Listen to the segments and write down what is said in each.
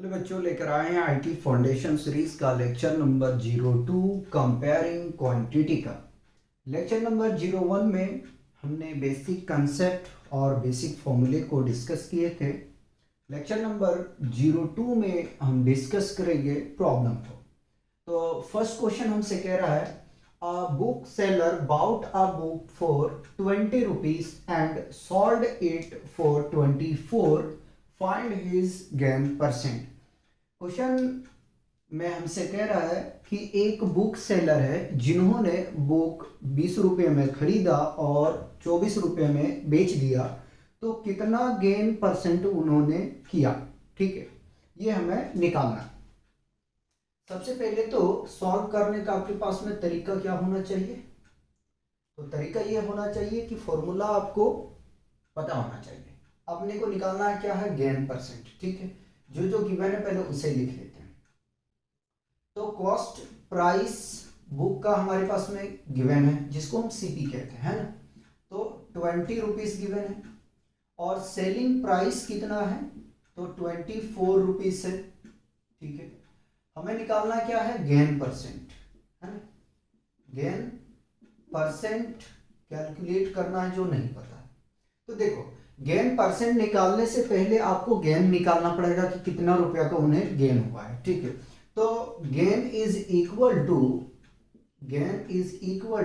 Hello बच्चों, लेकर आए हैं आईटी फाउंडेशन सीरीज का लेक्चर नंबर 02 कंपेयरिंग क्वांटिटी का। लेक्चर नंबर 01 में हमने बेसिक कंसेप्ट और बेसिक फॉर्मूले को डिस्कस किए थे। लेक्चर नंबर 02 में हम डिस्कस करेंगे प्रॉब्लम को। तो फर्स्ट क्वेश्चन हमसे कह रहा है, a book seller bought a book for 20 rupees and sold it for 24, find his gain percent. Question में हमसे कह रहा है कि एक बुक सेलर है जिन्होंने बुक 20 रुपये में खरीदा और 24 रुपये में बेच दिया, तो कितना गेन परसेंट उन्होंने किया। ठीक है, ये हमें निकालना है। सबसे पहले तो सॉल्व करने का आपके पास में तरीका क्या होना चाहिए? तो तरीका ये होना चाहिए कि फॉर्मूला आपको पता होना चाहिए। अपने को निकालना है क्या है, गेन परसेंट। ठीक है, जो जो गिवन है पहले उसे लिख लेते हैं। तो कॉस्ट प्राइस बुक का हमारे पास में गिवन है, जिसको हम सीपी कहते हैं, है ना। तो 20 रुपीज गिवन है और सेलिंग प्राइस कितना है, तो 24 रुपीज है। ठीक है, हमें निकालना क्या है, गेन परसेंट, है ना। गेन परसेंट कैलकुलेट करना है, जो नहीं पता है। तो देखो, गेन परसेंट निकालने से पहले आपको गेन निकालना पड़ेगा कि कितना रुपया का उन्हें गेन हुआ है। ठीक है, तो gain is equal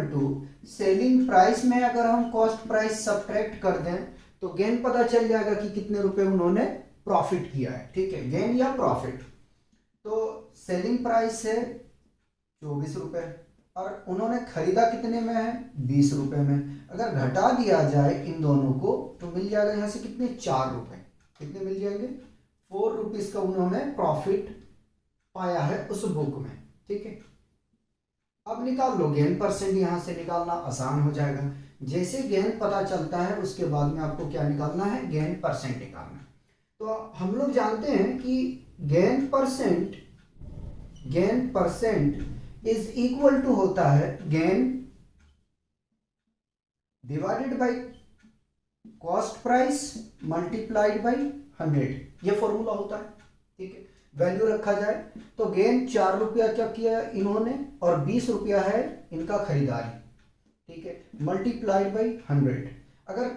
to selling price में अगर हम कॉस्ट प्राइस सब्ट्रैक्ट कर दें तो गेन पता चल जाएगा कि कितने रुपए उन्होंने प्रॉफिट किया है। ठीक है, गेन या प्रॉफिट। तो सेलिंग प्राइस है 24 रुपए और उन्होंने खरीदा कितने में है, 20 रुपए में। अगर घटा दिया जाए इन दोनों को तो मिल जाएगा यहाँ से कितने, 4 रुपए। कितने मिल जाएंगे, 4 रुपीज का उन्होंने प्रॉफिट पाया है उस बुक में। ठीक है, अब निकाल लो गेन परसेंट। यहां से निकालना आसान हो जाएगा। जैसे गेन पता चलता है उसके बाद में आपको क्या निकालना है, गेन परसेंट निकालना है। तो हम लोग जानते हैं कि gain percent is equal to होता है gain divided by cost price multiplied by 100। ये फॉर्मूला होता है। ठीक है, वैल्यू रखा जाए तो गेन 4 रुपया क्या किया इन्होंने और 20 रुपया है इनका खरीदारी। ठीक है, मल्टीप्लाइड बाय 100। अगर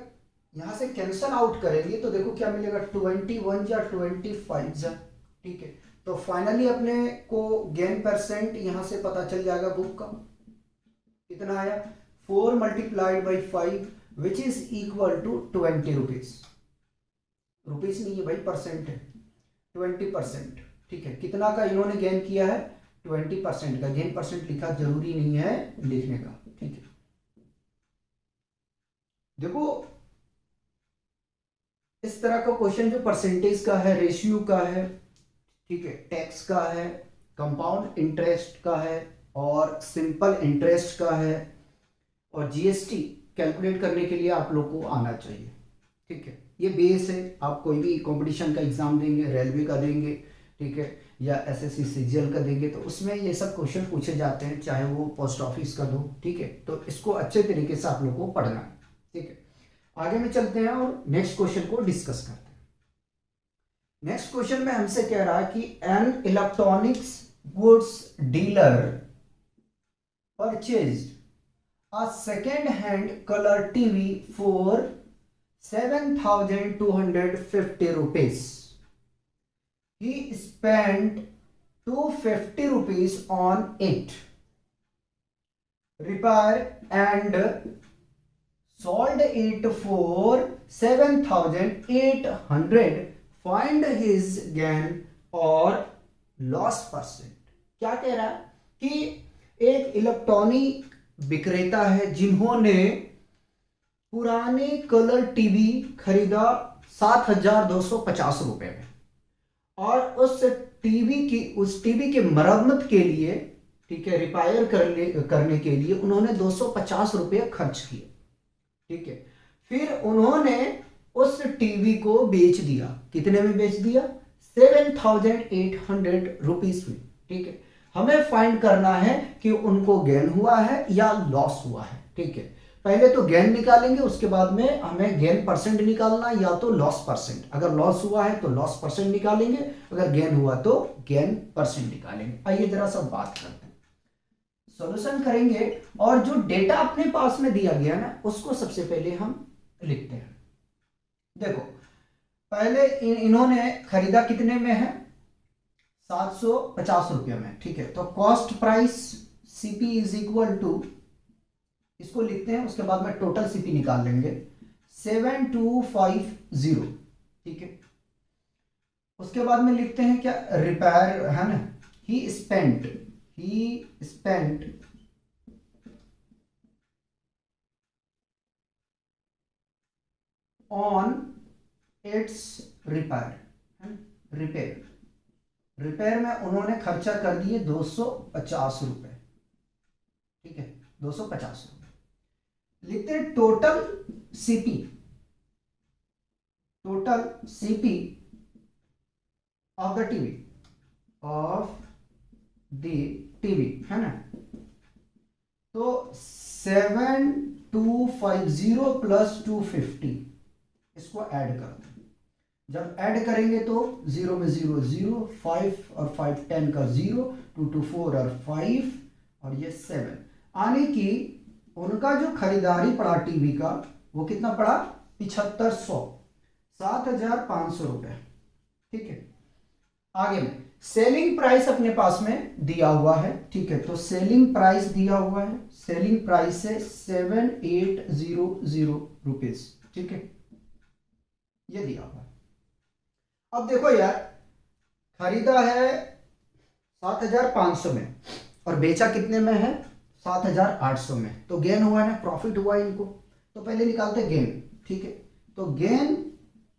यहां से कैंसल आउट करेंगे तो देखो क्या मिलेगा, 21 या 25 जा। ठीक है, तो फाइनली अपने को गेन परसेंट यहां से पता चल जाएगा बुक का कितना आया, 4 multiplied by 5 which is equal to 20 rupees. Rupees नहीं है भाई, परसेंट है, 20%। ठीक है, कितना का इन्होंने गेन किया है, 20% का। गेन परसेंट लिखा जरूरी नहीं है लिखने का। ठीक है, देखो इस तरह का क्वेश्चन जो परसेंटेज का है, रेशियो का है, ठीक है, टैक्स का है, कंपाउंड इंटरेस्ट का है और सिंपल इंटरेस्ट का है और जीएसटी कैलकुलेट करने के लिए आप लोग को आना चाहिए। ठीक है, ये बेस है। आप कोई भी कंपटीशन का एग्जाम देंगे, रेलवे का देंगे, ठीक है, या एसएससी सीजीएल का देंगे, तो उसमें ये सब क्वेश्चन पूछे जाते हैं, चाहे वो पोस्ट ऑफिस का दो। ठीक है, तो इसको अच्छे तरीके से आप लोग को पढ़ना है। ठीक है, आगे में चलते हैं और नेक्स्ट क्वेश्चन को डिस्कस करते हैं। नेक्स्ट क्वेश्चन में हमसे कह रहा है कि an electronics goods dealer purchased a second-hand color TV for 7,250 rupees. He spent 250 rupees on it, repair and sold it for 7,800. Find his gain or loss percent. क्या कह रहा है कि एक इलेक्ट्रॉनिक विक्रेता है जिन्होंने पुराने कलर टीवी खरीदा 7,250 रुपए में और उस टीवी की मरम्मत के लिए, ठीक है, रिपेयर करने के लिए उन्होंने 250 रुपये खर्च किए। ठीक है, फिर उन्होंने उस टीवी को बेच दिया। कितने में बेच दिया, 7,800 रुपीज में। ठीक है, हमें फाइंड करना है कि उनको गेन हुआ है या लॉस हुआ है। ठीक है, पहले तो गेन निकालेंगे, उसके बाद में हमें गेन परसेंट निकालना या तो लॉस परसेंट। अगर लॉस हुआ है तो लॉस परसेंट निकालेंगे, अगर गेन हुआ तो गेन परसेंट निकालेंगे। आइए जरा सब बात करते हैं, सॉल्यूशन करेंगे और जो डेटा अपने पास में दिया गया ना उसको सबसे पहले हम लिखते हैं। देखो पहले इन्होंने खरीदा कितने में है, 750 रुपये में, ठीक है। तो cost price CP is equal to, इसको लिखते हैं, उसके बाद में टोटल सीपी निकाल लेंगे, 7250, ठीक है। उसके बाद में लिखते हैं क्या, रिपेयर है ना, ही स्पेंट ऑन इट्स रिपेयर में उन्होंने खर्चा कर दिए 250 रुपए, ठीक है, 250 रुपए। लिखते हैं total CP of the TV है ना। तो 7250 प्लस 250, इसको ऐड करते हैं। जब ऐड करेंगे तो 0 में 0 0, 5 और 5 10 का 0, 2 2 4 और 5 और ये 7, आने की उनका जो खरीदारी पड़ा टीवी का वो कितना पड़ा, 7500, 7500 रुपए, ठीक है। आगे में सेलिंग प्राइस अपने पास में दिया हुआ है, ठीक है। तो सेलिंग प्राइस दिया हुआ है, सेलिंग प्राइस है 7800 रुपीज, ठीक है, ये दिया हुआ है। अब देखो यार, खरीदा है 7500 में और बेचा कितने में है, 7800 में, तो गेन हुआ ना, प्रॉफिट हुआ इनको। तो पहले निकालते गेन, ठीक है। तो gain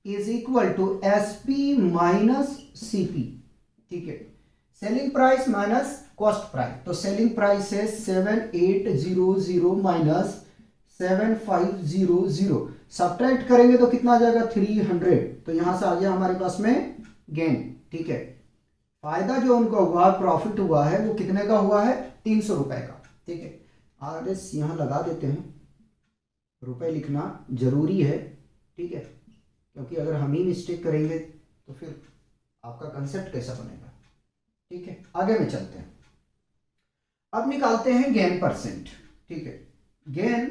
is equal to SP minus CP, ठीक है, selling price minus cost price. तो सेलिंग प्राइस है 7800 माइनस 7500, सब्ट्रैक्ट करेंगे तो कितना आ जाएगा, 300। तो यहां से आ गया हमारे पास में गेन, ठीक है। फायदा जो उनको हुआ, प्रॉफिट हुआ है, वो कितने का हुआ है, 300 रुपए का, ठीक है। आगे यहां लगा देते हैं, रुपए लिखना जरूरी है, ठीक है, क्योंकि अगर हम ही मिस्टेक करेंगे तो फिर आपका कंसेप्ट कैसा बनेगा, ठीक है। आगे में चलते हैं, अब निकालते हैं गेन परसेंट, ठीक है। Gain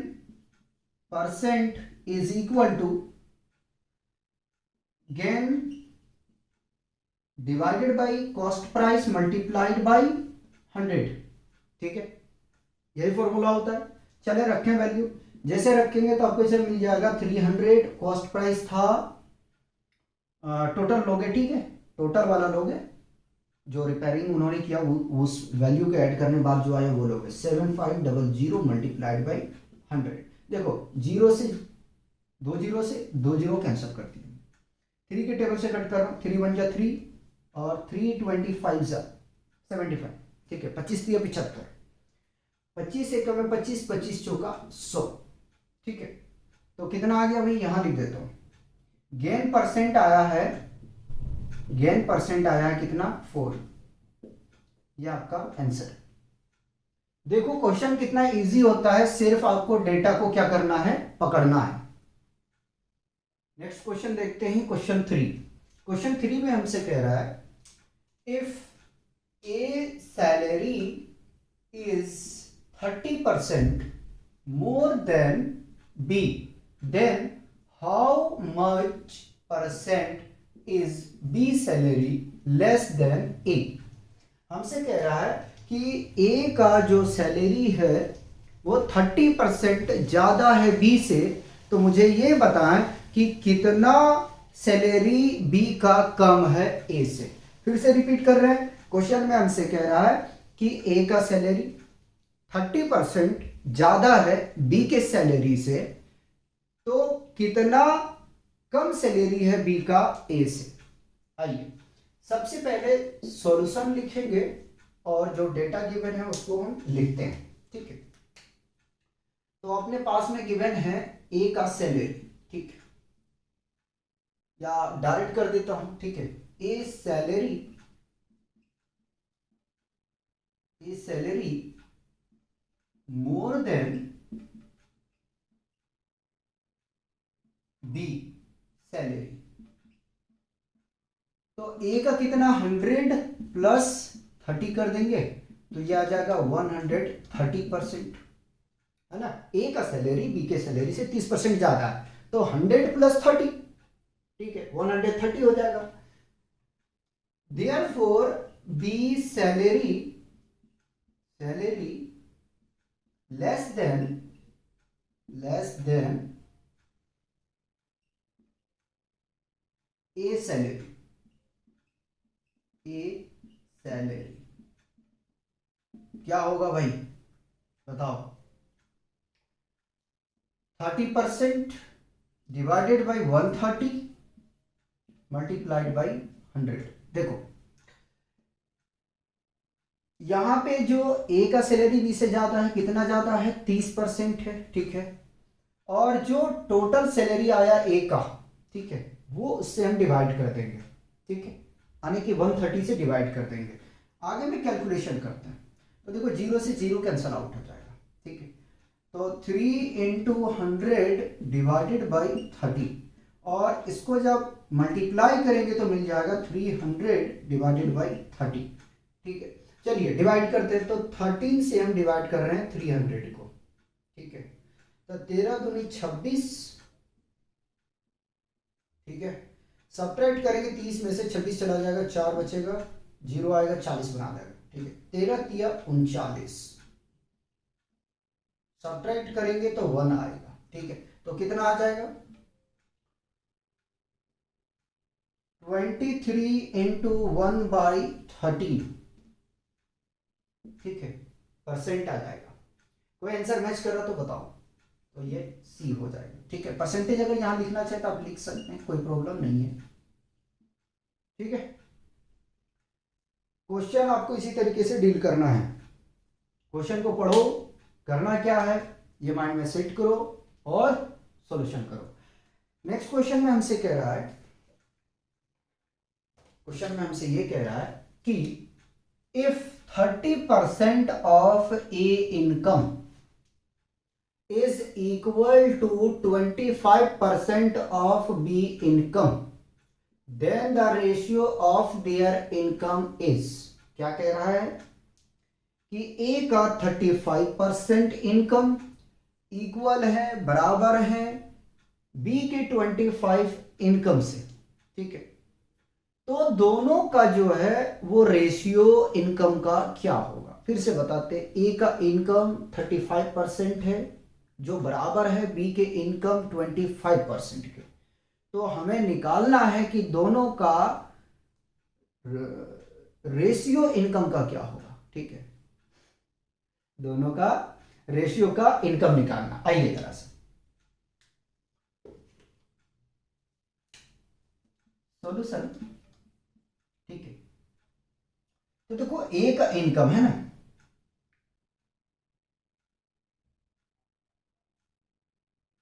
percent is equal to gain divided by cost price multiplied by 100, ठीक है, यही फॉर्मूला होता है। चले रखें वैल्यू, जैसे रखेंगे तो आपको इसे मिल जाएगा 300, कॉस्ट प्राइस था, टोटल लोगे, ठीक है, टोटल वाला लोगे, जो रिपेयरिंग उन्होंने किया उस वैल्यू के ऐड करने बाद जो आया वो लोगे, 7500 मल्टीप्लाइड बाई 100। देखो जीरो से दो जीरो कैंसिल कर दिए, 3 के टेबल से कट कर रहा हूँ, 3 1 जा 3 और 325 जा 75, ठीक है, 25 दिया 75, 25 एक में 25, 25 चौका 100, ठीक है। तो कितना आ गया भाई, यहां लिख देता हूं, गेन परसेंट आया है कितना, 4, ये आपका आंसर। देखो क्वेश्चन कितना इजी होता है, सिर्फ आपको डेटा को क्या करना है, पकड़ना है। नेक्स्ट क्वेश्चन देखते हैं, क्वेश्चन 3। क्वेश्चन 3 में हमसे कह रहा है, if A salary is 30% more than B, then how much percent is B salary less than A? हमसे कह रहा है कि A का जो सैलरी है वो 30% ज़्यादा है B से, तो मुझे ये बताएं कि कितना सैलरी B का कम है A से। फिर से रिपीट कर रहे हैं, क्वेश्चन में हमसे कह रहा है कि A का सैलरी 30% ज्यादा है बी के सैलरी से, तो कितना कम सैलरी है बी का ए से। आइए सबसे पहले सॉल्यूशन लिखेंगे और जो डेटा गिवन है उसको हम लिखते हैं, ठीक है। तो अपने पास में गिवन है ए का सैलरी, ठीक है, या डायरेक्ट कर देता हूं, ठीक है। A salary more than B salary. तो ए का कितना 100 प्लस 30 कर देंगे तो ये आ जाएगा 130%, है ना। ए का सैलरी बी के सैलरी से 30% ज्यादा है, तो 100 प्लस 30, ठीक है, 130 हो जाएगा। Therefore B salary less than A salary क्या होगा भाई बताओ। 30% डिवाइडेड बाई 130 मल्टीप्लाइड बाई 100। देखो यहां पे जो ए का सैलरी बी से ज्यादा है, कितना ज्यादा है 30% है, ठीक है। और जो टोटल सैलरी आया ए का, ठीक है, वो उससे हम डिवाइड कर देंगे, ठीक है, यानी कि 130 से डिवाइड कर देंगे। आगे में कैलकुलेशन करते हैं तो देखो 0 से 0 कैंसल आउट हो जाएगा, ठीक है। तो 3 इंटू 100 डिवाइडेड बाई 30, और इसको जब मल्टीप्लाई करेंगे तो मिल जाएगा 300 डिवाइडेड बाई 30, ठीक है। चलिए डिवाइड करते हैं, तो 13 से हम डिवाइड कर रहे हैं 300 को, ठीक है। तो 13 दूनी 26, ठीक है। सब्ट्रैक्ट करेंगे 30 में से 26 चला जाएगा, 4 बचेगा, 0 आएगा, 40 बना देगा, ठीक है। 13 तिया 39, सब्ट्रैक्ट करेंगे तो 1 आएगा, ठीक है। तो कितना आ जाएगा 23 इंटू 1/13, ठीक है, परसेंट आ जाएगा। कोई आंसर मैच कर रहा तो बताओ, तो ये सी हो जाएगा, ठीक है। परसेंटेज अगर यहां लिखना चाहे तो आप लिख सकते हैं, कोई प्रॉब्लम नहीं है, ठीक है। क्वेश्चन आपको इसी तरीके से डील करना है। क्वेश्चन को पढ़ो, करना क्या है ये माइंड में सेट करो और सॉल्यूशन करो। नेक्स्ट क्वेश्चन में हमसे कह रहा है, क्वेश्चन में हमसे ये कह रहा है कि if 30% of A income is equal to 25% of B income, then the ratio of their income is, क्या कह रहा है कि A का 35% इनकम इक्वल है, बराबर है B के 25 इनकम से, ठीक है। तो दोनों का जो है वो रेशियो इनकम का क्या होगा। फिर से बताते, A का इनकम 35% है जो बराबर है बी के इनकम 25% के। तो हमें निकालना है कि दोनों का रेशियो इनकम का क्या होगा, ठीक है। दोनों का रेशियो का इनकम निकालना, आइए तरह से सॉल्यूशन, ठीक है। तो देखो ए का इनकम है ना,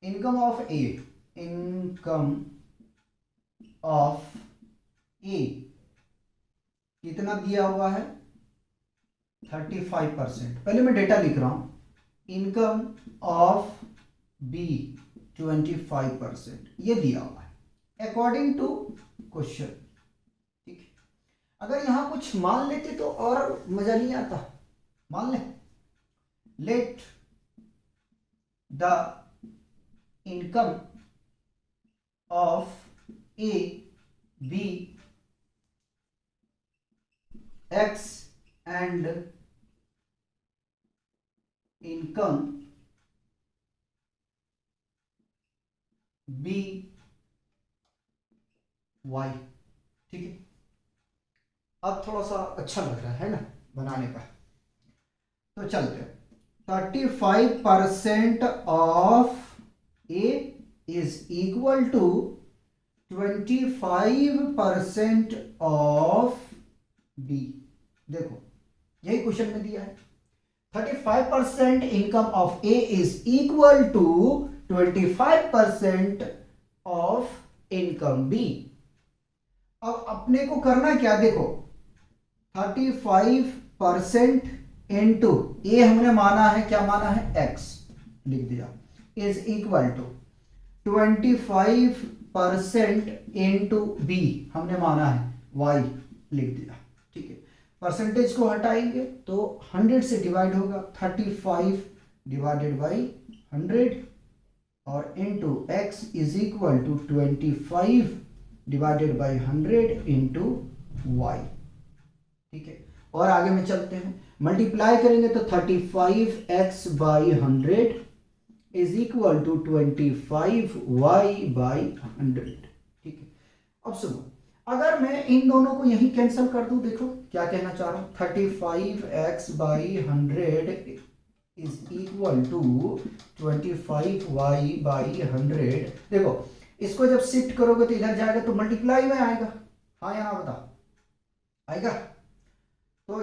income of A, income of A कितना दिया हुआ है 35%। पहले मैं डेटा लिख रहा हूं, इनकम ऑफ बी 25% ये दिया हुआ है अकॉर्डिंग टू क्वेश्चन, ठीक है। अगर यहां कुछ मान लेते तो और मजा नहीं आता। मान ले, let the income of A be X and income B Y, ठीक है। अब थोड़ा सा अच्छा लग रहा है ना बनाने का, तो चलते हैं। 35% of A is equal to 25% of B। देखो यही क्वेश्चन में दिया है, 35% income of A is equal to 25% of income B। अब अपने को करना क्या, देखो 35% इंटू ए हमने माना है, क्या माना है x, लिख दिया, is equal to 25% into B हमने माना है, वाई लिख दिया, ठीक है। परसेंटेज को हटाएंगे तो 100 से डिवाइड होगा, 35 डिवाइडेड बाई 100 और into X is equal to 25 divided by 100 into Y, ठीक है। और आगे में चलते हैं, मल्टीप्लाई करेंगे तो 35x by 100 is equal to 25y by 100, ठीक है। अब सुनो, अगर मैं इन दोनों को यही कैंसिल कर दूं, देखो क्या कहना चाह रहा हूं, 35x by 100 is equal to 25y by 100। देखो इसको जब शिफ्ट करोगे तो इधर जाएगा तो मल्टीप्लाई में आएगा, हाँ या ना बता, आएगा। तो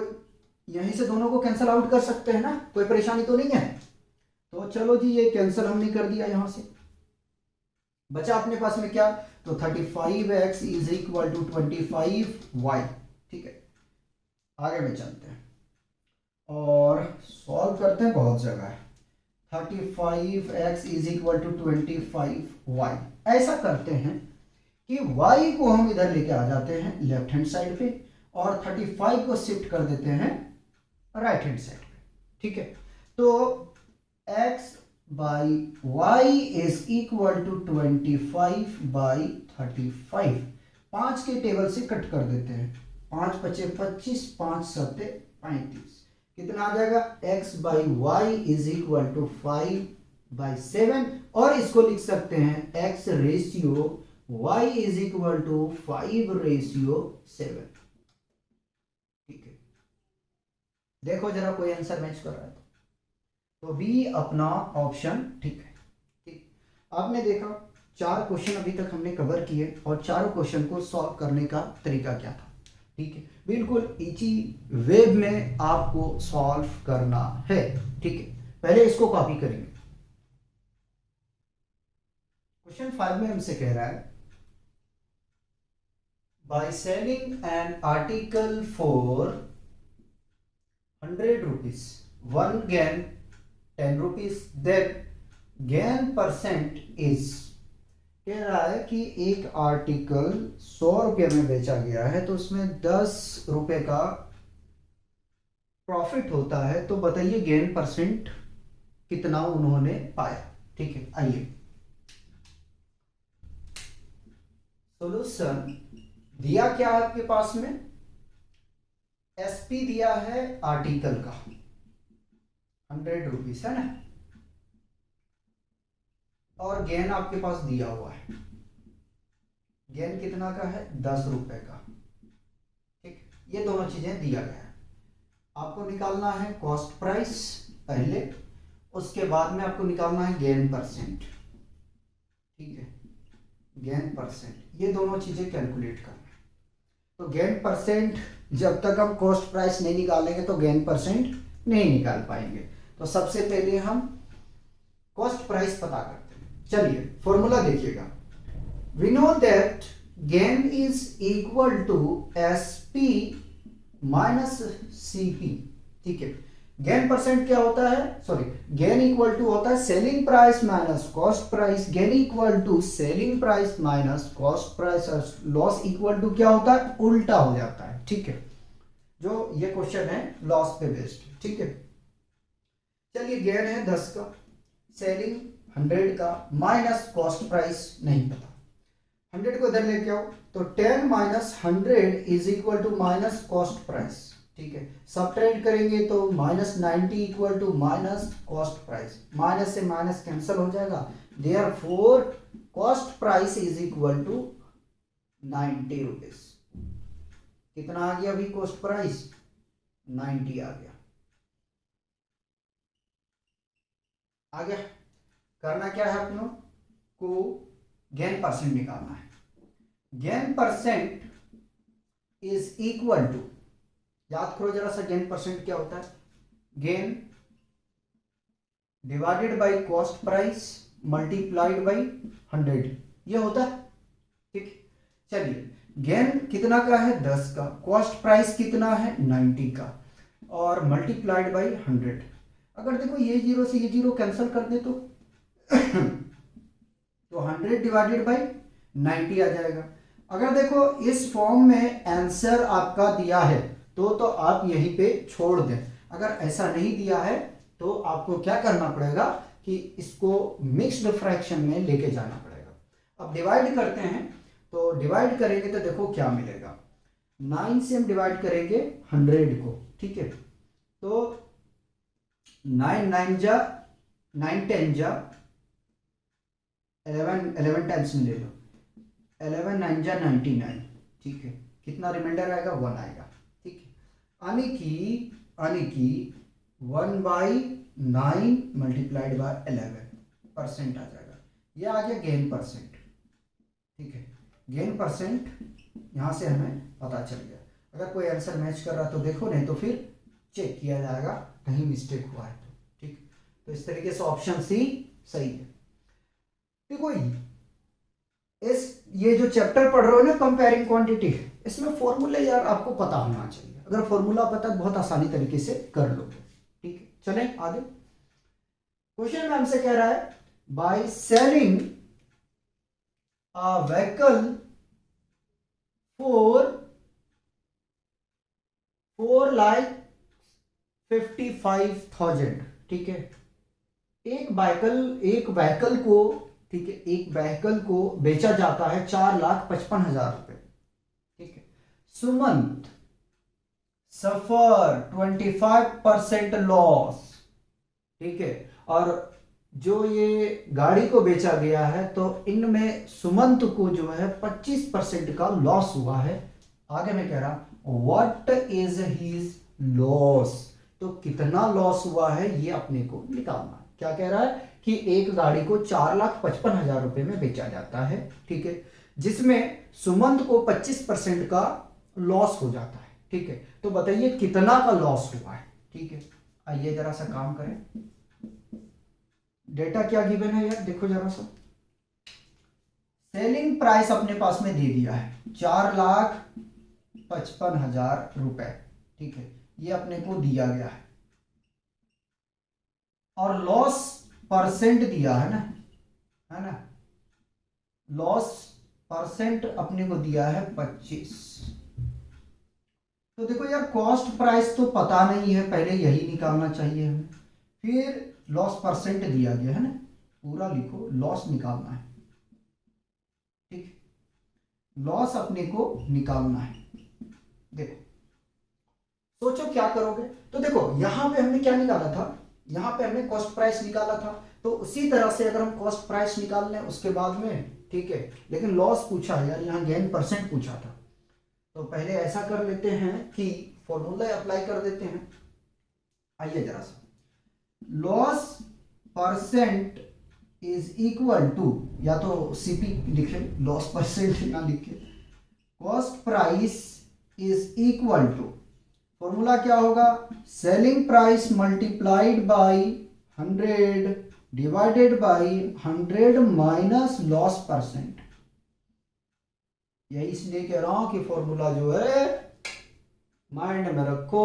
यहीं से दोनों को कैंसिल आउट कर सकते हैं ना, कोई परेशानी तो नहीं है। तो चलो जी, ये कैंसिल हमने कर दिया, यहां से बचा अपने पास में क्या, तो 35x is equal to 25y, ठीक है। आगे में चलते हैं और सॉल्व करते हैं, बहुत जगह है। 35x is equal to 25y, ऐसा करते हैं कि y को हम इधर लेके आ जाते हैं लेफ्ट हैंड साइड पे और 35 को शिफ्ट कर देते हैं राइट हैंड साइड पे, ठीक है। तो x by Y is equal to 25 by 35, 5 के टेबल से कट कर देते हैं, 5 पचे 25, 5 सत्ते 35, कितना आ जाएगा, x by Y is equal to 5 by 7, और इसको लिख सकते हैं x ratio y is equal to 5 ratio 7, ठीक है। देखो जरा कोई आंसर मैच कर रहा है तो बी अपना ऑप्शन ठीक है, ठीक। आपने देखा 4 क्वेश्चन अभी तक हमने कवर किए और चारों क्वेश्चन को सॉल्व करने का तरीका क्या था, ठीक है। बिल्कुल इजी वे में आपको सॉल्व करना है, ठीक है। पहले इसको कॉपी करेंगे। क्वेश्चन 5 में हमसे कह रहा है, by selling an article for 100 rupees, one gain 10 rupees, then gain percent is, कह रहा है कि एक आर्टिकल 100 रुपये में बेचा गया है तो उसमें 10 रुपए का प्रॉफिट होता है, तो बताइए गेन परसेंट कितना उन्होंने पाया, ठीक है। आइए सॉल्यूशन दिया क्या है आपके पास में, एसपी दिया है आर्टिकल का 100 रुपीज है ना, और गेन आपके पास दिया हुआ है, गेन कितना का है, 10 रुपए का, ठीक। ये दोनों चीजें दिया गया है, आपको निकालना है कॉस्ट प्राइस पहले, उसके बाद में आपको निकालना है गेन परसेंट, ठीक है। गेन परसेंट, ये दोनों चीजें कैलकुलेट करना है। तो गेन परसेंट, जब तक हम कॉस्ट प्राइस नहीं निकालेंगे तो गेन परसेंट नहीं निकाल पाएंगे। तो सबसे पहले हम कॉस्ट प्राइस पता करते हैं। चलिए फॉर्मूला देखिएगा, we know that gain is equal to SP minus CP, ठीक है। गेन परसेंट क्या होता है, सॉरी, गेन इक्वल टू होता है selling price minus cost price, gain equal to selling price minus cost price, और लॉस इक्वल टू क्या होता है, उल्टा हो जाता है, ठीक है। जो ये क्वेश्चन है लॉस पे बेस्ड, ठीक है। चलिए गेन है 10 का, सेलिंग 100 का, माइनस कॉस्ट प्राइस नहीं पता, 100 को इधर लेके आओ तो 10 minus 100 is equal to minus cost price, ठीक है। सबट्रैक्ट करेंगे तो minus 90 equal to minus cost price, minus से माइनस कैंसिल हो जाएगा, therefore cost price is equal to 90 rupees. कितना आ गया अभी कॉस्ट प्राइस, 90 आ गया। आ गया, करना क्या है अपनों को, गेन परसेंट निकालना है। Gain percent is equal to, याद करो जरा सा गेन परसेंट क्या होता है, gain divided by cost price multiplied by 100, ये होता है, ठीक। चलिए गेन कितना का है, 10 का, कॉस्ट प्राइस कितना है, 90 का, और मल्टीप्लाइड बाय 100। अगर देखो ये जीरो से ये जीरो कैंसिल कर दे तो तो 100 डिवाइडेड बाई 90 आ जाएगा। अगर देखो इस फॉर्म में आंसर आपका दिया है तो आप यहीं पे छोड़ दें। अगर ऐसा नहीं दिया है तो आपको क्या करना पड़ेगा कि इसको मिक्स्ड फ्रैक्शन में लेके जाना पड़ेगा। अब डिवाइड करते हैं, तो डिवाइड करेंगे तो देखो क्या मिलेगा। 9 से हम डिवाइड करेंगे 100 को, ठीक है। तो 9 9 जा 9 10 जा 11 टाइम्स में ले लो, 11 9 जा 99, ठीक है। कितना रिमाइंडर आएगा? 1 आएगा, ठीक है। यानी कि 1/9 मल्टीप्लाइड बाय 11% आ जाएगा। ये आ गया गेन परसेंट, ठीक है। गेन परसेंट यहाँ से हमें पता चल गया। अगर कोई आंसर मैच कर रहा तो देखो, नहीं तो फिर चेक किया जाएगा कहीं मिस्टेक हुआ है तो, ठीक। तो इस तरीके से ऑप्शन सी सही है। देखो ये जो चैप्टर पढ़ रहे हो ना कंपेयरिंग क्वांटिटी, इसमें फॉर्मूले यार आपको पता होना चाहिए। अगर फॉर्मूला पता है बहुत आसानी तरीके से कर लोगे, ठीक है। चलें आगे। क्वेश्चन में हमसे कह रहा है by selling a vehicle for 4,55,000, ठीक है। एक व्हीकल को, ठीक है, एक व्हीकल को बेचा जाता है 4,55,000 रुपए, ठीक है। सुमंत सफर 25% लॉस, ठीक है। और जो ये गाड़ी को बेचा गया है तो इनमें सुमंत को जो है 25% का लॉस हुआ है। आगे मैं कह रहा व्हाट इज हिज लॉस, तो कितना लॉस हुआ है ये अपने को निकालना। क्या कह रहा है कि एक गाड़ी को 4,55,000 रुपए में बेचा जाता है, ठीक है, जिसमें सुमंत को 25% का लॉस हो जाता है, ठीक है। तो बताइए कितना का लॉस हुआ है, ठीक है। आइए जरा सा काम करें। डेटा क्या गिवन है यार, देखो जरा सा। सेलिंग प्राइस अपने पास में दे दिया है 4,55,000 रुपए, ठीक है, ये अपने को दिया गया है। और लॉस परसेंट दिया है ना, लॉस परसेंट अपने को दिया है 25। तो देखो यार कॉस्ट प्राइस तो पता नहीं है, पहले यही निकालना चाहिए हमें। फिर लॉस परसेंट दिया गया है ना, पूरा लिखो, लॉस निकालना है, ठीक। लॉस अपने को निकालना है। देखो सोचो क्या करोगे। तो देखो यहां पे हमने क्या निकाला था, यहां पे हमने कॉस्ट प्राइस निकाला था। तो उसी तरह से अगर हम कॉस्ट प्राइस निकाल लें उसके बाद में, ठीक है। लेकिन लॉस पूछा है यार, यहाँ गेन परसेंट पूछा था। तो पहले ऐसा कर लेते हैं कि फॉर्मूला अप्लाई कर देते हैं। आइए जरा सा, loss percent is equal to, या तो सीपी लिखे, लॉस परसेंट ना लिखे, cost price is equal to, formula क्या होगा, selling price multiplied by 100 divided by 100 minus loss percent. यही इसलिए कह रहा हूं कि फॉर्मूला जो है माइंड में रखो,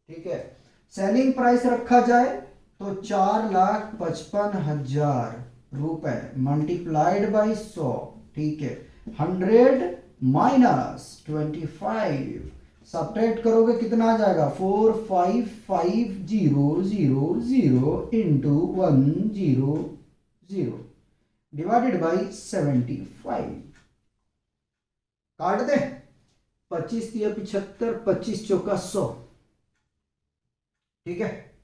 ठीक है। सेलिंग प्राइस रखा जाए तो 4,55,000 रुपए मल्टीप्लाइड बाई 100, ठीक है। 100 माइनस 25 सब्ट्रैक्ट करोगे कितना आ जाएगा, 455,000 इंटू 100 डिवाइडेड बाई 75। काट दे, 25 दिया 75, 25 चौका 100, ठीक है।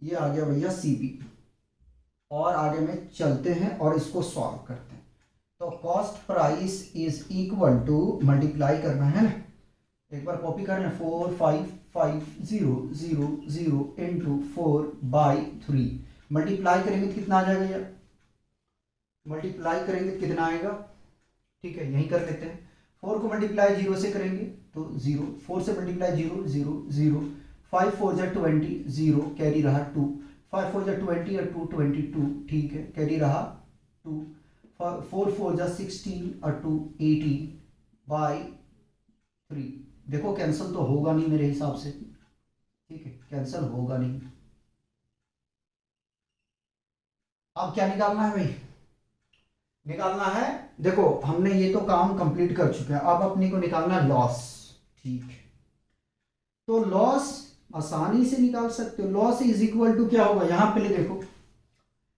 ये आ गया भैया सीपी। और आगे में चलते हैं और इसको सॉल्व करते हैं। तो cost price is equal to, multiply करना है ना, एक बार कॉपी कर लें, 455,000 इंटू 4/3 मल्टीप्लाई करेंगे तो कितना आ जाएगा यार, मल्टीप्लाई करेंगे तो कितना आएगा, ठीक है। यही कर लेते हैं। 4 को मल्टीप्लाई 0 से करेंगे तो 0, 4 से मल्टीप्लाई 0 0 0, 5 4 जा 20, 0 कैरी रहा 2, 5 4 जा 20 और 2 22, ठीक है, कैरी रहा 2, 4 4 जा 16 और 2 80/3। देखो कैंसिल तो होगा नहीं मेरे हिसाब से, ठीक है, कैंसिल होगा नहीं। अब क्या निकालना है भाई, निकालना है। देखो हमने ये तो काम कंप्लीट कर चुके हैं, अब अपने को निकालना है लॉस। ठीक है, तो लॉस आसानी से निकाल सकते हो। लॉस इज इक्वल टू क्या होगा, यहां पहले देखो,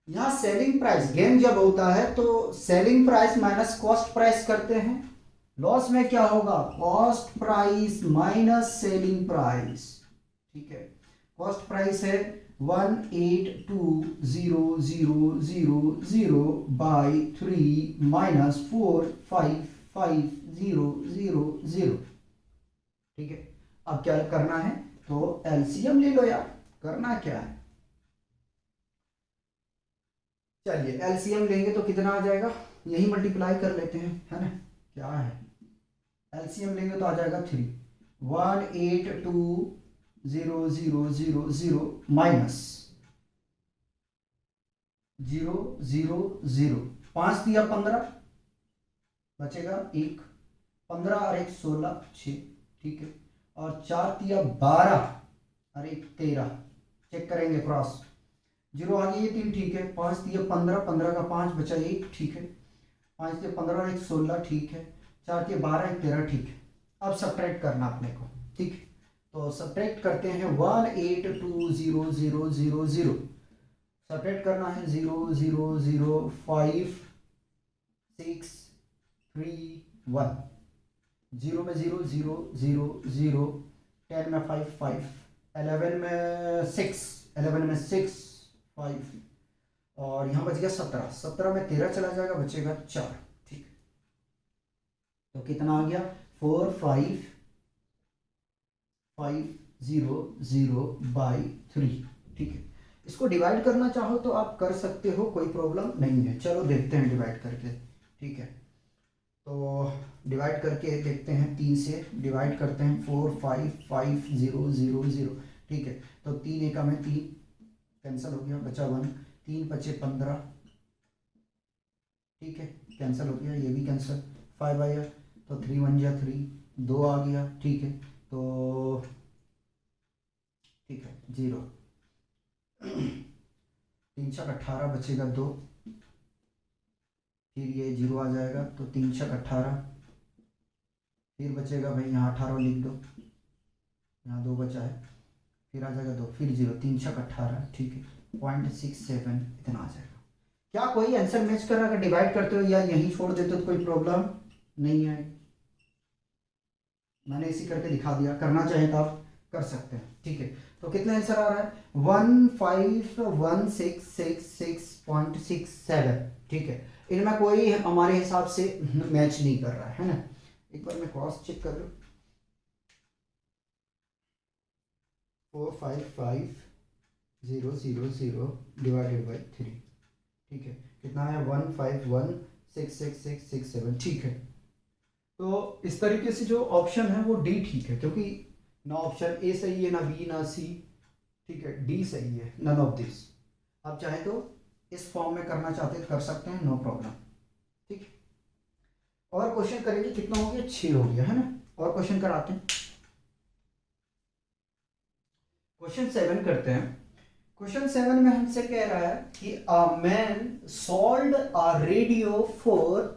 यहां सेलिंग प्राइस गेन जब होता है तो selling price minus cost price करते हैं। लॉस में क्या होगा, cost price minus selling price. ठीक है, कॉस्ट प्राइस है 1820000 बाई 3 माइनस 4555000। ठीक है, अब क्या करना है, तो एलसीएम ले लो यार, करना क्या है। चलिए एलसीएम लेंगे तो कितना आ जाएगा, यही मल्टीप्लाई कर लेते हैं, है ना। क्या है, एलसीएम लेंगे तो आ जाएगा 3, 1820000 माइनस 000, 5 दिया 15, बचेगा 1, 15 और 1 16, 6। ठीक है, और 4 दिया 12 और 1 13, चेक करेंगे क्रॉस, 0 आ गया, ये 3 ठीक है। 5 दिया 15, 15 का 5 बचा 1, ठीक है। 5 दिया 15 और 1 16, ठीक है। 4 दिया 12, 1 13, ठीक है। अब सब्ट्रैक्ट करना अपने को, ठीक है। तो सब्ट्रैक्ट करते हैं 1820000, सब्ट्रैक्ट करना है 0005631, 0 में 0 0 0 0, 10 में 5 5, 11 में 6, 11 में 6 5, और यहाँ बच गया 17, 17 में 13 चला जाएगा, बचेगा 4। ठीक, तो कितना आ गया, 45500 बाई 3। ठीक है, इसको डिवाइड करना चाहो तो आप कर सकते हो, कोई प्रॉब्लम नहीं है। चलो देखते हैं डिवाइड करके। ठीक है, तो डिवाइड करके देखते हैं, 3 से डिवाइड करते हैं, 4550000। ठीक है, तो 3 एकम में 3 कैंसिल हो गया, बचा 1, 3 बचे 15। ठीक है, कैंसिल हो गया, ये भी कैंसिल, 5 आया तो 3 1 जा 3, 2 आ गया। ठीक है, तो ठीक है 0, 3 छक 18, बचेगा 2, फिर ये 0 आ जाएगा, तो 3 छक 18, फिर बचेगा भाई यहाँ 18 लिख दो, यहाँ 2 बचा है, फिर आ जाएगा 2, फिर 0, 3 छक 18। ठीक है, 0.67 इतना आ जाएगा। क्या कोई आंसर मैच कर रहा है, अगर डिवाइड करते हो या यहीं छोड़ देते हो तो कोई प्रॉब्लम नहीं है। मैंने इसी करके दिखा दिया, करना चाहे तो आप कर सकते हैं। ठीक है, तो कितना आंसर आ रहा है, 15166.67। ठीक है, इनमें कोई हमारे हिसाब से मैच नहीं कर रहा है ना। एक बार मैं क्रॉस चेक कर लूँ, 455000 डिवाइडेड बाई 3। ठीक है, कितना है, 151666667। ठीक है, तो इस तरीके से जो ऑप्शन है वो डी ठीक है, क्योंकि ना ऑप्शन ए सही है, ना बी, ना सी। ठीक है, डी सही है, नन ऑफ दिस। आप चाहे तो इस फॉर्म में करना चाहते तो कर सकते हैं, नो प्रॉब्लम। ठीक है, और क्वेश्चन करेंगे, कितना हो गया, 6 हो गया है ना। और क्वेश्चन कराते हैं, क्वेश्चन 7 करते हैं। क्वेश्चन 7 में हमसे कह रहा है कि a man sold a radio for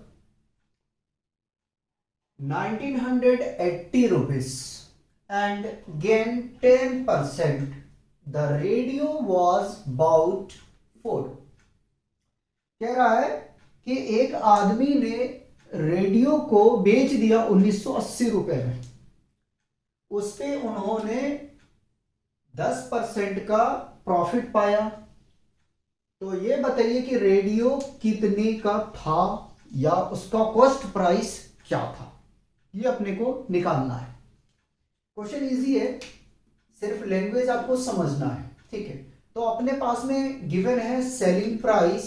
1980 rupees and gained 10%. The radio was bought for। कह रहा है कि एक आदमी ने रेडियो को बेच दिया 1980 रुपए में, उस पे उन्होंने 10% का प्रॉफिट पाया। तो ये बताइए कि रेडियो कितने का था या उसका कॉस्ट प्राइस क्या था, ये अपने को निकालना है। क्वेश्चन इजी है, सिर्फ लैंग्वेज आपको समझना है। ठीक है, तो अपने पास में गिवन है सेलिंग प्राइस,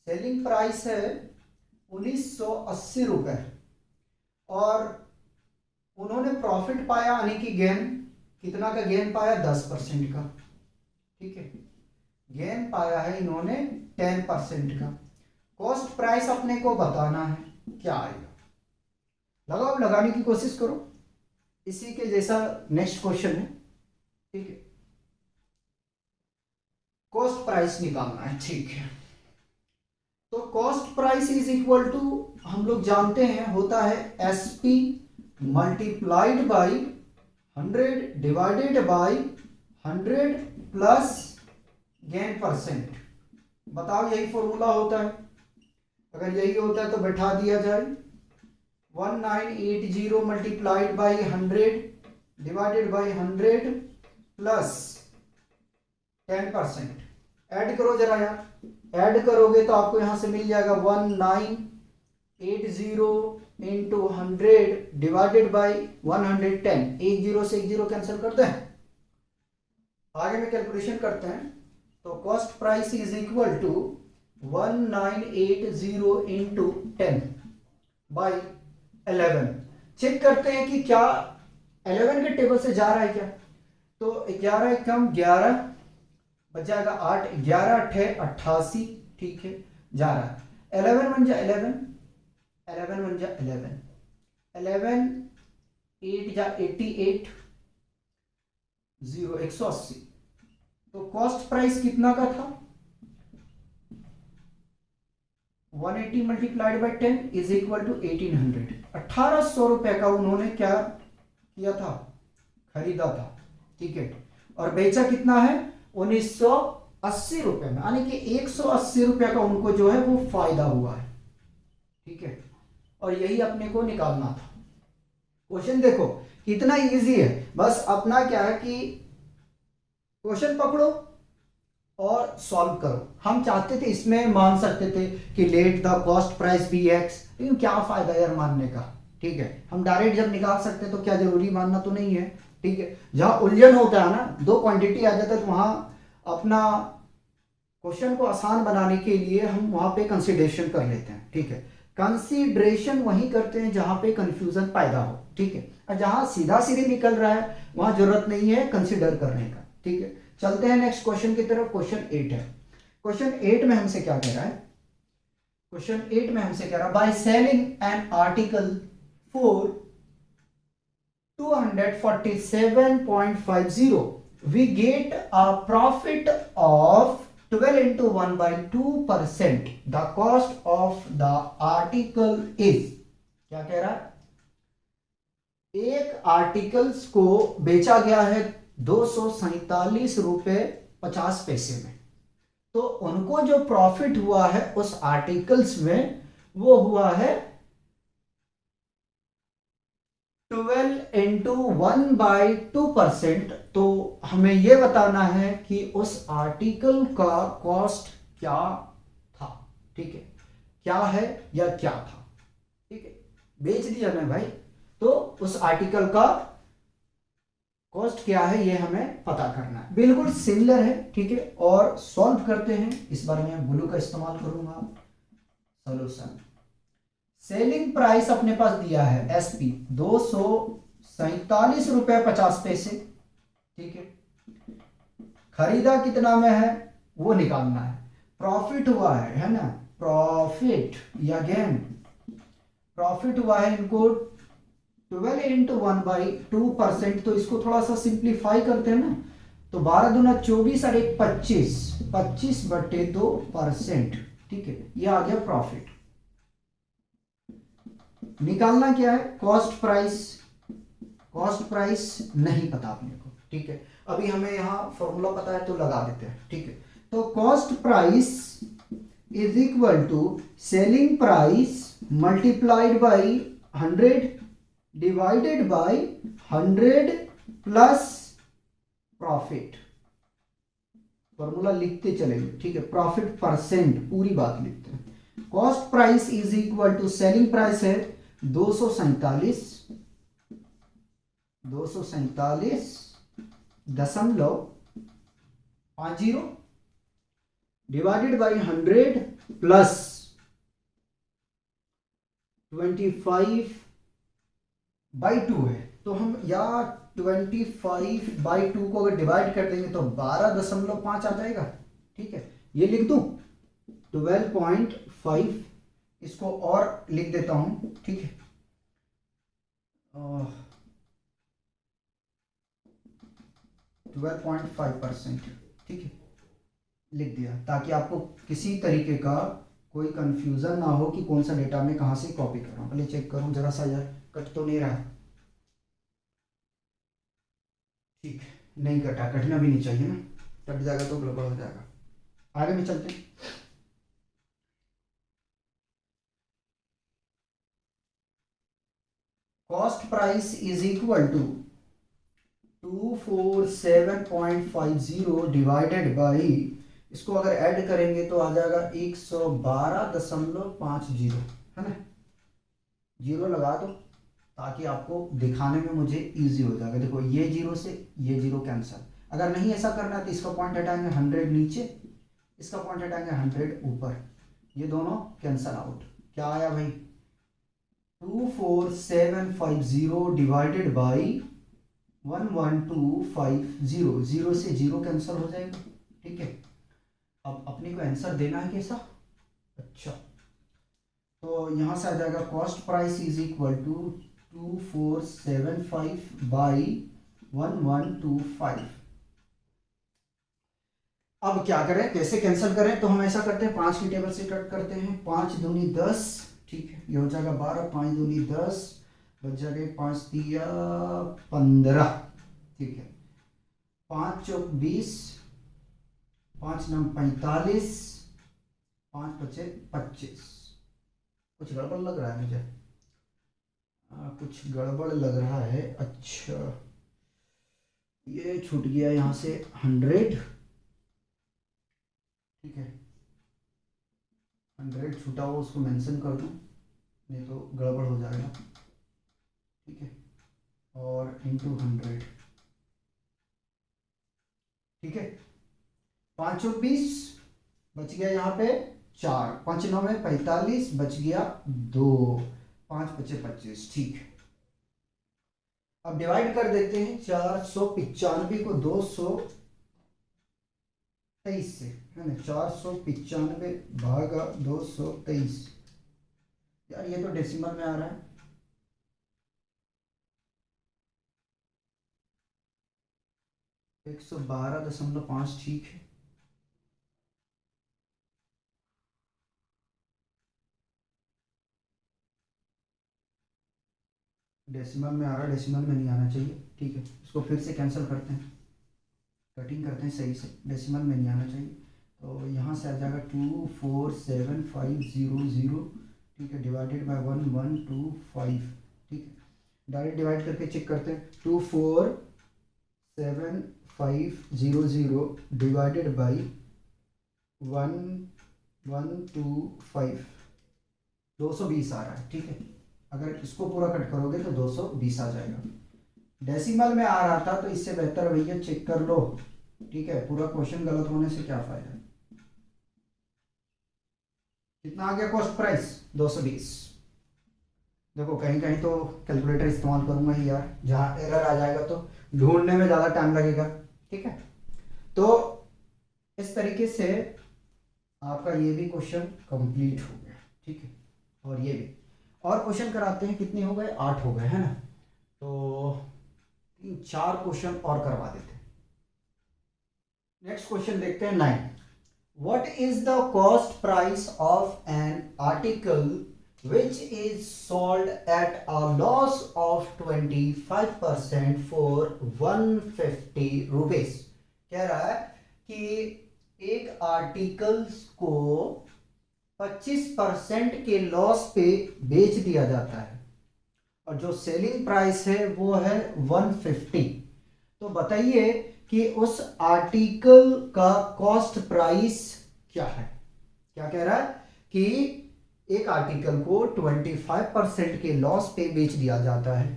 सेलिंग प्राइस है 1980 रुपए, और उन्होंने प्रॉफिट पाया यानी कि गेन, कितना का गेन पाया, 10% का। ठीक है, गेन पाया है इन्होंने 10% का। कॉस्ट प्राइस अपने को बताना है, क्या आएगा, लगाओ, लगाने की कोशिश करो, इसी के जैसा नेक्स्ट क्वेश्चन है। ठीक है, कॉस्ट प्राइस निकालना है। ठीक है, तो cost price is equal to, हम लोग जानते हैं, होता है SP multiplied by 100 divided by 100 plus gain percent. बताओ यही फॉर्मूला होता है? अगर यही होता है तो बैठा दिया जाए, 1980 multiplied by 100 divided by 100 plus 10%। Add करो जरा यार, ऐड करोगे तो आपको यहां से मिल जाएगा 1980 इंटू 100 डिवाइडेड बाई 110। एक जीरो से एक जीरो कैंसिल करते हैं, आगे में कैलकुलेशन करते हैं। तो cost price is equal to 1980 into 10 by 11। Check करते हैं कि क्या 11 के टेबल से जा रहा है क्या। तो 11 कम 11 बच जाएगा 8, 11 अठे 88, ठीक है, जा रहा है। 11 बन जा 11, 11 बन जा 11, 11 8 जा 88, 0 180। तो कॉस्ट प्राइस कितना का था? 180 multiplied by 10 is equal to 1800। 1800 रुपए का उन्होंने क्या किया था? खरीदा था, ठीक है। और बेचा कितना है? 1980 रुपए में, यानी कि 180 रुपए का उनको जो है वो फायदा हुआ है, ठीक है। और यही अपने को निकालना था। क्वेश्चन देखो कितना इजी है, बस अपना क्या है कि क्वेश्चन पकड़ो और सॉल्व करो। हम चाहते थे इसमें मान सकते थे कि let the cost price be X, लेकिन क्या फायदा यार मानने का, ठीक है। हम डायरेक्ट जब निकाल सकते तो क्या जरूरी मानना तो नहीं है, ठीक है। जहां उलझन होता है ना, दो क्वांटिटी आ जाता है, तो वहां अपना क्वेश्चन को आसान बनाने के लिए हम वहां पे कंसिडरेशन कर लेते हैं, ठीक है। कंसिडरेशन वही करते हैं जहां पे कंफ्यूजन पैदा हो, ठीक है। और जहां सीधा सीधे निकल रहा है वहां जरूरत नहीं है कंसिडर करने का, ठीक है। चलते हैं नेक्स्ट क्वेश्चन की तरफ। क्वेश्चन 8 है। क्वेश्चन 8 में हमसे क्या कह रहा है? क्वेश्चन 8 में हमसे कह रहा है by selling an article for 247.50 we get a profit of 12 into 1 by 2%. The cost of the article is, क्या कह रहा है? एक आर्टिकल्स को बेचा गया है 247 रुपए 50 पैसे में। तो उनको जो प्रॉफिट हुआ है उस आर्टिकल्स में वो हुआ है 12 इंटू 1 बाई 2%। तो हमें यह बताना है कि उस आर्टिकल का कॉस्ट क्या था, ठीक है, क्या है या क्या था, ठीक है। बेच दिया मैं भाई, तो उस आर्टिकल का कॉस्ट क्या है ये हमें पता करना है। बिल्कुल सिमिलर है, ठीक है। और सॉल्व करते हैं। इस बार मैं ब्लू का इस्तेमाल करूंगा। सॉल्यूशन, सेलिंग प्राइस अपने पास दिया है SP 247 रुपए 50 पैसे, ठीक है। खरीदा कितना में है वो निकालना है। प्रॉफिट हुआ है ना, प्रॉफिट या गेन, प्रॉफिट हुआ है इनको 12 इंटू 1 बाई 2%। तो इसको थोड़ा सा सिंप्लीफाई करते हैं ना, तो 12 दूना 24 और 1 25, 25/2%, ठीक है। ये आ गया प्रॉफिट। निकालना क्या है? Cost price. कॉस्ट प्राइस नहीं पता अपने को, ठीक है। अभी हमें यहां फॉर्मूला पता है तो लगा देते हैं, ठीक है। तो cost price is equal to selling price multiplied by 100 divided by 100 plus profit. Formula लिखते चलेंगे, ठीक है। प्रॉफिट परसेंट, पूरी बात लिखते हैं। Cost price is equal to selling price है 247.50 डिवाइडेड बाई 100 प्लस 25/2 है। तो हम या 25/2 को अगर डिवाइड कर देंगे तो 12.5 आ जाएगा, ठीक है। ये लिख दूं 12.5, इसको और लिख देता हूं, ठीक है। 12.5%, ठीक है, लिख दिया ताकि आपको किसी तरीके का कोई कंफ्यूजन ना हो कि कौन सा डेटा मैं कहाँ से कॉपी कर रहा हूँ। पहले चेक करूँ जरा सा यार, कट तो नहीं रहा। ठीक, नहीं कटा, कटना भी नहीं चाहिए ना, कट जाएगा तो गड़बड़ हो जाएगा। आगे में चलते हैं। Cost price is equal to 247.50 divided by, इसको अगर ऐड करेंगे तो आ जाएगा 112.50, है ना। जीरो लगा दो ताकि आपको दिखाने में मुझे इजी हो जाएगा। देखो ये जीरो से ये जीरो कैंसिल। अगर नहीं ऐसा करना है तो इसका पॉइंट हटाएंगे 100 नीचे, इसका पॉइंट हटाएंगे 100 ऊपर, ये दोनों कैंसिल आउट। क्या आया भाई, 24750 डिवाइडेड बाई 11250, जीरो से जीरो कैंसिल हो जाएगा। ठीक है, अब अपने को आंसर देना है कैसा, अच्छा तो यहाँ से आ जाएगा cost price is equal to 2475 by 1125। अब क्या करें, कैसे कैंसिल करें, तो हम ऐसा करते हैं 5 की टेबल से कट करते हैं। 5 दूनी 10, ठीक है, ये हो जाएगा 12, 5 दूनी 10, बच जाएगा 5 दिया 15, ठीक है। 5 चौक 20, 5 नम 45, 5 बचे 25। कुछ गड़बड़ लग रहा है मुझे, कुछ गड़बड़ लग रहा है। अच्छा ये छूट गया यहाँ से 100, ठीक है, 100 छूटा हुआ उसको मेंशन कर दूँ, नहीं तो गड़बड़ हो जाएगा। ठीक है, और इंटू 100, ठीक है। 5 चौक 20, बच गया यहाँ पे 4, 5 9 में 45, बच गया 2, 5 बचे 25, ठीक है। अब डिवाइड कर देते हैं 495 को 223 से, है ना। 495 भागा 223, यार ये तो डेसिमल में आ रहा है। 112.5, ठीक है। डेसिमल में आ रहा है, डेसिमल में नहीं आना चाहिए, ठीक है। इसको फिर से कैंसिल करते हैं, कटिंग करते हैं सही से, डेसिमल में नहीं आना चाहिए। तो यहाँ से आ जाएगा 24750, ठीक है, डिवाइडेड बाय 1125, ठीक है। डायरेक्ट डिवाइड करके चेक करते हैं, 24750 डिवाइडेड बाई 1125, 220 आ रहा है, ठीक है। अगर इसको पूरा कट करोगे तो 220 आ जाएगा। डेसिमल में आ रहा था तो इससे बेहतर भैया चेक कर लो, ठीक है। पूरा क्वेश्चन गलत होने से क्या फायदा। कितना आ गया कॉस्ट प्राइस, 220। देखो कहीं कहीं तो कैलकुलेटर इस्तेमाल करूंगा ही यार, जहाँ एरर आ जाएगा तो ढूंढने में ज़्यादा टाइम लगेगा, ठीक है। तो इस तरीके से आपका ये भी क्वेश्चन कंप्लीट हो गया, ठीक है। और ये भी, और क्वेश्चन कराते हैं, कितने हो गए, 8 हो गए, है ना। तो 3 4 क्वेश्चन और करवा देते हैं। नेक्स्ट क्वेश्चन देखते हैं 9। What is the cost price of an article which is sold at a loss of 25% for 150 rupees? कह रहा है कि एक आर्टिकल्स को 25% के लॉस पे बेच दिया जाता है और जो सेलिंग प्राइस है वो है 150। तो बताइए कि उस आर्टिकल का कॉस्ट प्राइस क्या है। क्या कह रहा है कि एक आर्टिकल को 25% के लॉस पे बेच दिया जाता है,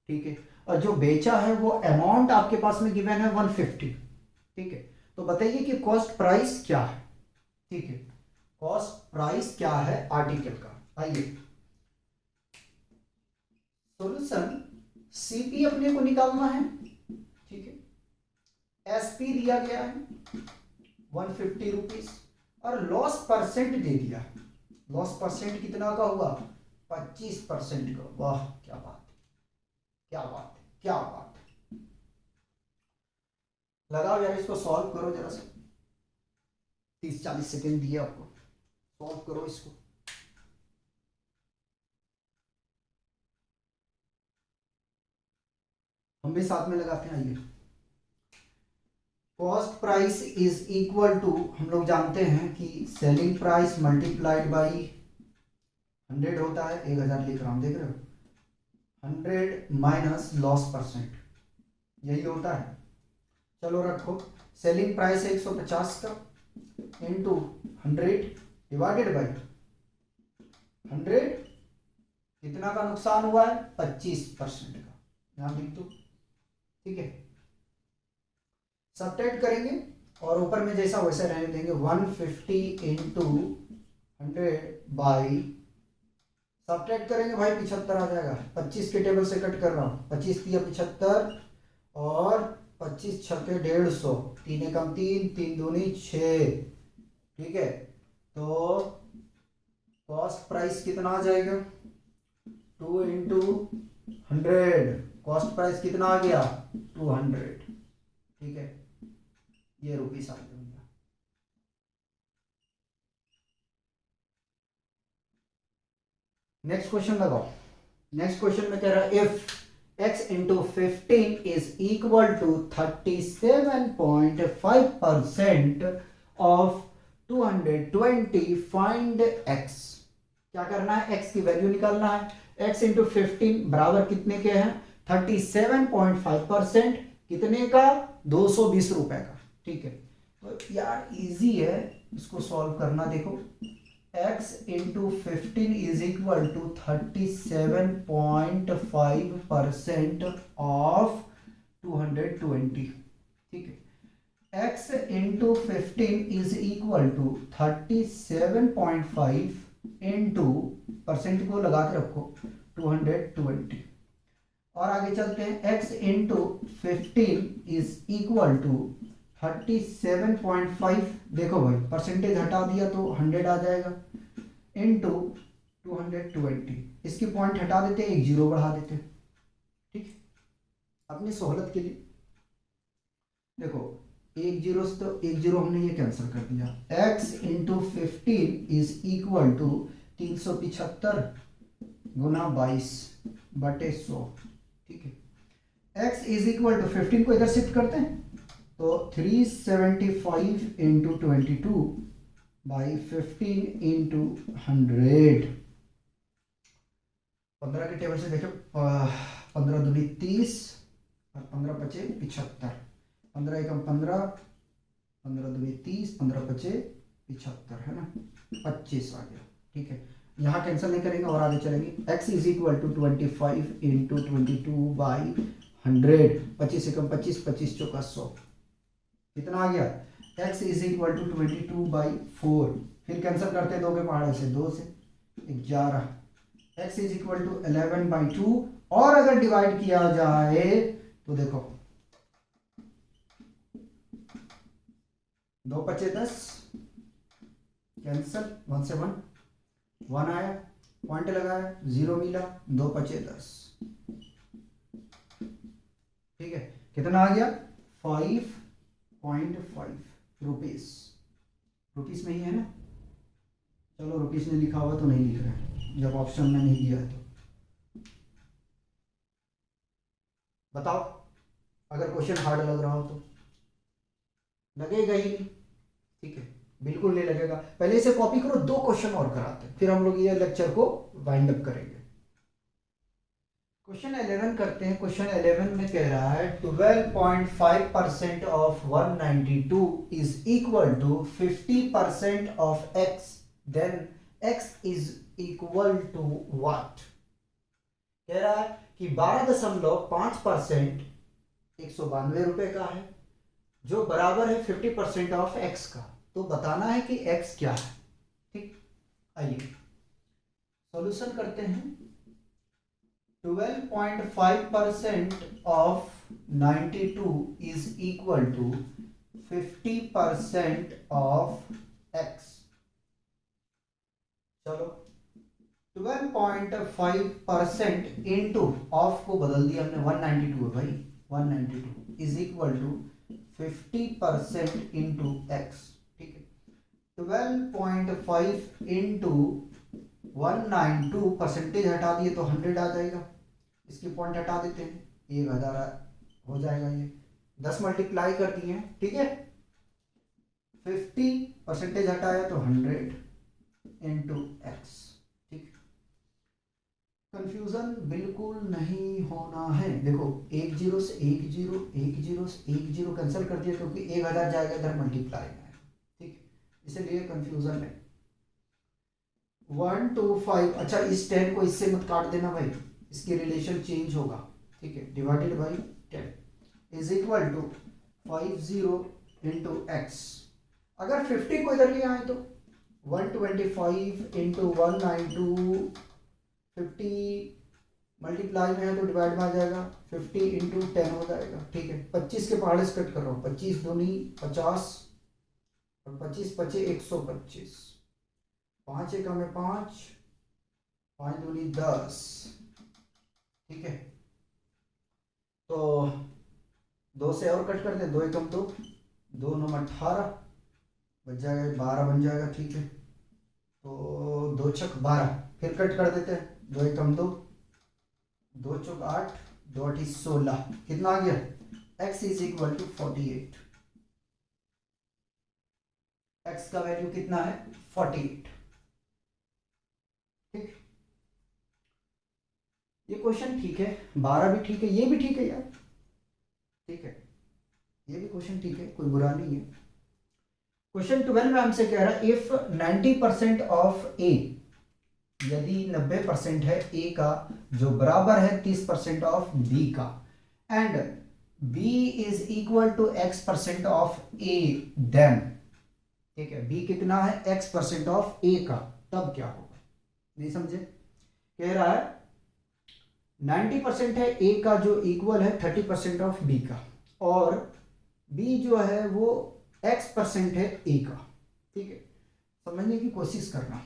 ठीक है, और जो बेचा है वो अमाउंट आपके पास में गिवन है 150, ठीक है। तो बताइए कि कॉस्ट प्राइस क्या है, ठीक है, कॉस्ट प्राइस क्या है आर्टिकल का। आइए सॉल्यूशन, सीपी अपने को निकालना है, ठीक है। एसपी दिया गया है 150 रुपीज और लॉस परसेंट दे दिया। लॉस परसेंट कितना का हुआ, 25% का। वाह क्या बात है, क्या बात है, क्या बात है। लगाओ यार, इसको सॉल्व करो जरा सा, 30 40 सेकेंड दिए आपको, सॉल्व करो इसको। हम भी साथ में लगाते हैं, आइए। Cost price is equal to, हम लोग जानते हैं कि सेलिंग प्राइस मल्टीप्लाइड बाई 100 होता है, 1000 लिख रहा हूं, देख रहे हो, 100 माइनस लॉस परसेंट, यही होता है। चलो रखो, सेलिंग प्राइस है 150 का, इंटू 100 डिवाइडेड बाई 100, कितना का नुकसान हुआ है, 25% का, यहां लिख दो, ठीक है। सब्ट्रैक्ट करेंगे और ऊपर में जैसा वैसा रहने देंगे, 150 इंटू 100 बाई, सब्ट्रैक्ट करेंगे भाई 75 आ जाएगा, 25 के टेबल से कट कर रहा हूं, 25 दिया 75 और 25 छक्के 150, 3 एकम 3, 3 दूनी 6, ठीक है। तो कॉस्ट प्राइस कितना आ जाएगा, 2 इंटू 100, कॉस्ट प्राइस कितना आ गया, 200, ठीक है, ये रुपीस आ गया। नेक्स्ट क्वेश्चन लगाओ। नेक्स्ट क्वेश्चन में कह रहा है if x into 15 is equal to 37.5% of 220, find x। क्या करना है, x की वैल्यू निकालना है। x इंटू 15 बराबर कितने के हैं, 37.5%, कितने का, 220 रुपए का, ठीक है। तो यार इजी है इसको सॉल्व करना, देखो x into 15 is equal to 37.5% of 220, ठीक है। x into 15 is equal to 37.5 into, percent को लगा के रखो, 220, और आगे चलते हैं, x into 15 is equal to 37.5, देखो भाई परसेंटेज हटा दिया तो 100 आ जाएगा, इंटू 220, इसकी पॉइंट हटा देते हैं, एक जीरो बढ़ा देते हैं, ठीक, अपनी सहूलत के लिए। देखो एक जीरो से तो एक जीरो हमने ये कैंसिल कर दिया, x into 15 is equal to 375 गुना 22 बटे 100, ठीक है। x इज इक्वल टू 15 को इधर शिफ्ट करते हैं तो 375 इंटू 22 बाई 15 इंटू 100, 15 के टेबल से देखो, 15 दूनी 30 और 15 पचे 75, 15 एकम 15, 15 दूनी 30, 15 पचे 75, है ना, 25 आ गया, ठीक है। यहाँ कैंसिल नहीं करेंगे और आगे चलेंगे, x is equal to 25 into 22 by 100, 25 एकम 25, 25 चौका 100, कितना आ गया, x is equal to 22 by 4, फिर कैंसिल करते हैं, 2 के पहाड़े से 2 से 11, x is equal to 11 by 2, और अगर डिवाइड किया जाए तो देखो 2 पचे 10, कैंसिल, 1 से 1, 1 आया, पॉइंट लगाया, 0 मिला, 2 पचे 10, ठीक है, कितना आ गया, 5.5 रुपीस, रुपीस में ही है ना, चलो रुपीस में लिखा हुआ तो नहीं लिख रहा है, जब ऑप्शन में नहीं दिया है तो बताओ, अगर क्वेश्चन हार्ड लग रहा हो तो, लगेगा ही नहीं, ठीक है, बिल्कुल नहीं लगेगा। पहले इसे कॉपी करो, 2 क्वेश्चन और कराते हैं, फिर हम लोग ये लेक्चर को वाइंड अप करेंगे। क्वेश्चन 11 करते हैं। क्वेश्चन 11 में कह रहा है 12.5% of 192 is equal to 50% of x, then x is equal to what. कह रहा है कि 12.5% 192 रुपए का है, जो बराबर है 50% ऑफ x का, तो बताना है कि x क्या है, ठीक। आइए सॉल्यूशन करते हैं। 12.5% of 92 is equal to 50% of x। चलो 12.5% इंटू, ऑफ को बदल दिया हमने, 192 है भाई, 192 is equal to 50% into x, ठीक है। 12.5 इंटू 192, परसेंटेज हटा दिए तो 100 आ जाएगा। इसकी पॉइंट हटा देते हैं, 1000 हो जाएगा। ये 10 मल्टीप्लाई कर दिए हैं, ठीक है। 50 परसेंटेज हटाया तो 100 इंटू एक्स, ठीक। कंफ्यूजन बिल्कुल नहीं होना है। देखो एक जीरो से एक जीरो, एक जीरो से एक जीरो कैंसिल कर दिया क्योंकि 1000 जाएगा इधर मल्टीप्लाई में, ठीक, इसलिए कंफ्यूजन है। 1 to 5, अच्छा इस 10 को इससे मत काट देना भाई, इसकी रिलेशन चेंज होगा, ठीक है। Divided by 10 is equal to 50 into x. अगर 50 को इधर ले आए तो 125 इंटू 192, 50 मल्टीप्लाई में है तो डिवाइड में आ जाएगा, 50 इंटू 10 हो जाएगा, ठीक है। 25 के पहाड़े से कट कर रहा हूँ, 25 दूनी 50 और 25 पचे 125, 5 एकम में 5, 5 दूनी 10, ठीक है। तो 2 से और कट कर दे, 2 एकम 2, 2 9 18 बच जाएगा, 12 बन जाएगा, ठीक है। तो 2 छक 12, फिर कट कर देते हैं, 2 एकम 2, 2 चौक 8, 2 8 16, कितना आ गया, x is equal to 48। x का वैल्यू कितना है 48, ठीक। ये क्वेश्चन ठीक है, 12 भी ठीक है, ये भी ठीक है यार, ठीक है, ये भी क्वेश्चन ठीक है, कोई बुरा नहीं है। क्वेश्चन 12 में हमसे कह रहा है इफ 90% ऑफ ए, यदि 90% है ए का जो बराबर है 30% ऑफ बी का, and B is equal to x% of A, then, ठीक है, बी कितना है x% ऑफ ए का, तब क्या होगा। नहीं समझे, कह रहा है 90% है ए का जो इक्वल है 30% ऑफ बी का, और बी जो है वो x% है ए का, ठीक है। समझने की कोशिश करना,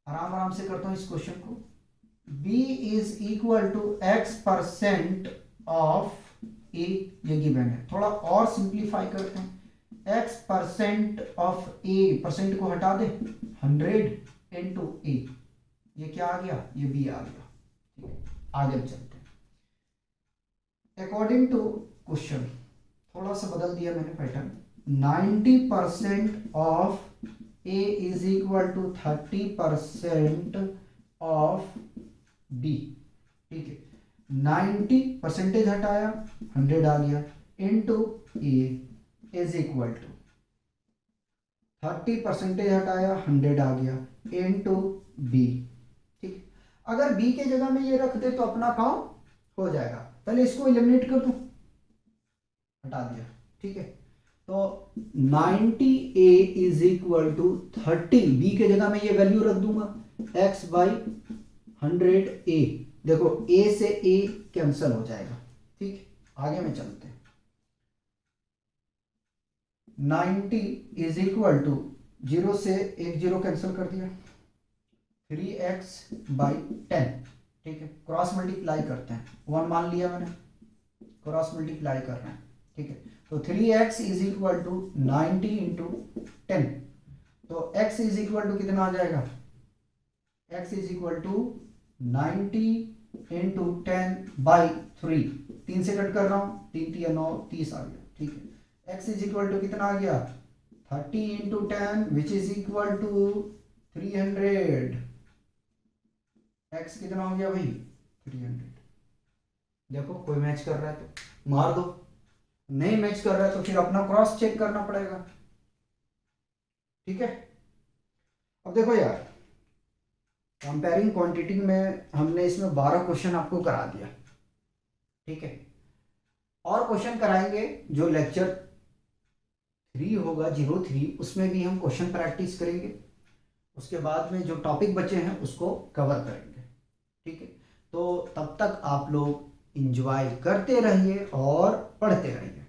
आराम आराम से करता हूं इस क्वेश्चन को। b is equal to x% of A, ये गिवन है। थोड़ा और सिंप्लीफाई करते हैं, x% ऑफ ए, परसेंट को हटा दे, 100 इंटू ए, ये क्या आ गया, ये b आ गया, ठीक है। आगे चलते हैं। अकॉर्डिंग टू क्वेश्चन थोड़ा सा बदल दिया मैंने pattern, 90% of A is equal to 30% of B, ठीक है। 90 परसेंटेज हटाया 100 आ गया, into A is equal to 30 percentage हटाया 100 आ गया, इंटू B, ठीक। अगर B के जगह में ये रख दे तो अपना काम हो जाएगा। पहले इसको एलिमिनेट कर दूं, हटा दिया, ठीक है। तो 90A is equal to 30, B के जगह में ये वैल्यू रख दूंगा, x बाई 100A, देखो a से a कैंसिल हो जाएगा, ठीक। आगे में चलते हैं, 90 इज इक्वल टू 0 से 1 0 कैंसिल कर दिया, 3x बाई 10, ठीक है। क्रॉस मल्टीप्लाई करते हैं, 1 मान लिया मैंने, क्रॉस मल्टीप्लाई कर रहे हैं, ठीक है। तो 3x is equal to 90 into 10, तो x इज इक्वल टू कितना आ जाएगा, x is equal to 90 into 10 by 3, 3 से कट कर रहा हूं, 3 3 9 30 आ गया, ठीक है। x इज इक्वल टू कितना आ गया, 30 into 10 which is equal to 300, x कितना हो गया भाई 300। देखो कोई मैच कर रहा है तो मार दो, नहीं मैच कर रहा है तो फिर अपना क्रॉस चेक करना पड़ेगा, ठीक है। अब देखो यार, कंपेयरिंग क्वांटिटी में हमने इसमें 12 क्वेश्चन आपको करा दिया, ठीक है। और क्वेश्चन कराएंगे जो लेक्चर 3 होगा 03, उसमें भी हम क्वेश्चन प्रैक्टिस करेंगे। उसके बाद में जो टॉपिक बचे हैं उसको कवर करेंगे, ठीक है। तो तब तक आप लोग एंजॉय करते रहिए और पढ़ते रहिए।